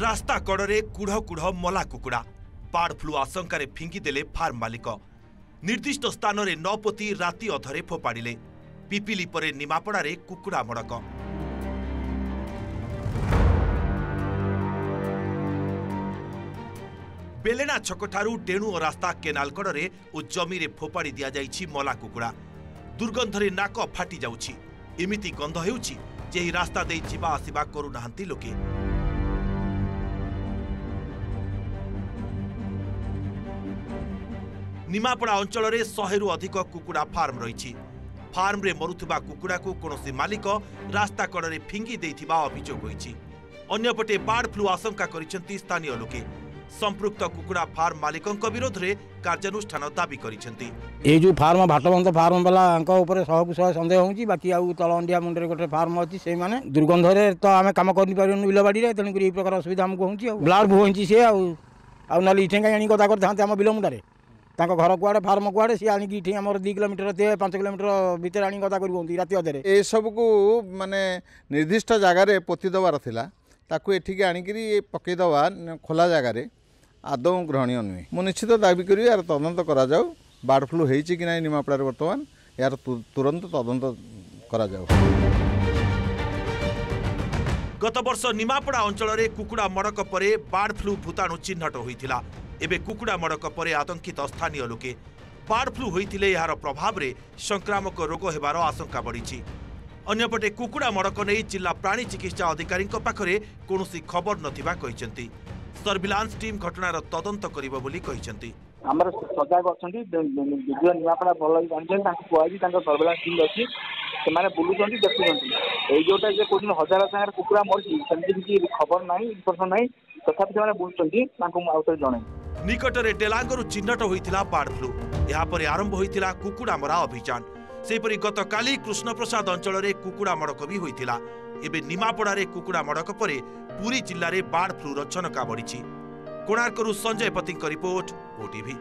रास्ता कड़े कुढ़ कुढ़ मला कुकुड़ा बार्ड फ्लू आशंकार फिंगिदेले फार्म मालिक निर्दिष्ट स्थान में न पोती राति अधरे फोपाड़े पिपिली परे निमापड़ारे कुकुड़ा मड़क बेलेना छकठारू डेणु और रास्ता केनाल कड़े और जमी रे फोपाड़ी दिया जाइछि मला कुकुड़ा दुर्गंधरे नाक फाटी जाउछि एमिति गंध हेउछि जे ही रास्ता दे जिबा आसिबा करू नाहंती लोके। निमापड़ा अंचल में 100 रु अधिक कुकुड़ा फार्म रही फार्म रे मरुथुबा कुकुड़ा को कौनसी मालिक रास्ता कड़े फिंगी देइथिबा अभियोग होइछि। अन्यपटे बार्ड फ्लू आशंका करिसेंती स्थानीय लोके संपृक्त कुकुड़ा फार्म मालिकंक विरोध रे कार्यानुष्ठान दाबी करिसेंती। ए जो फार्म भाटबंध फार्म वाला ऊपर 100 संदेह होउछि बाकी आउ तलंडिया मुंडरे गोटे फार्म अछि से माने दुर्गंध रे तो आमे काम करनी पारिनु बिलबाड़ी रे तेन करी ए प्रकार असुविधा हमको होउछि ब्लाड होउछि से आउ नाली इठेंगा आनी कथा करथांते हम बिल मुंडारे तांको घर कुआड़े फार्म कुआड़े सी आनी इठी हमर 2 किलोमीटर 5 किलोमीटर भीतर आनी कथा करी राति अधरे ए सब को माने निर्दिष्ट जगह रे पोती दवार थिला ताकू एठी के आनी करी पके दवा खोला जगह रे आदौ ग्रहणीय नुहे मु निश्चित दाबी करी यार तदंत करा जाऊ बार्ड फ्लू हेइछि कि नै निमापड़ा रे वर्तमान यार तुरंत तदंत करा जाऊ। गत वर्ष निमापड़ा अंचल में कुकुड़ा मड़क परे बार्ड फ्लू भूताणु चिन्हट होइथिला एबे कुकुड़ा मड़क परे आतंकित स्थानीय लोके बार्ड फ्लू होइथिले यार प्रभाव रे संक्रामक रोग हेबार आशंका बढ़ी। अन्यपटे कुकुड़ा मड़क नहीं जिला प्राणी चिकित्सा अधिकारी पाखरे कौनसी खबर नथिबा कहिसेंती। सर्विलांस टीम घटनार तदंत करिबो बोली कहिसेंती। हमर सजाग अछंती वीडियो निमापड़ा भल जानछन तांको कोआजी तांको सर्विलांस टीम अछि सेमाने बुलुचंती देखुचंती ए जोटा जे कोन हजार संगे कुकुड़ा मरछि सेंति की खबर नाही इन्फॉर्मेशन नाही तथापि सेमाने बुलुचंती तांको आउतर जणे निकटरे डेलांगरु चिन्हट होइथिला बार्ड फ्लू यहाँ पर आरंभ होइथिला कुकुड़ा मरा अभियान सेपरि गत काली कृष्णप्रसाद अंचल में कुकुड़ा मड़क भी होइथिला एबे निमापड़ारे कुकुड़ा मड़क परे पुरी जिल्ला रे बार्ड फ्लू छनका बढ़ी। कोणार्करू संजय पतिंक रिपोर्ट ओटीवी।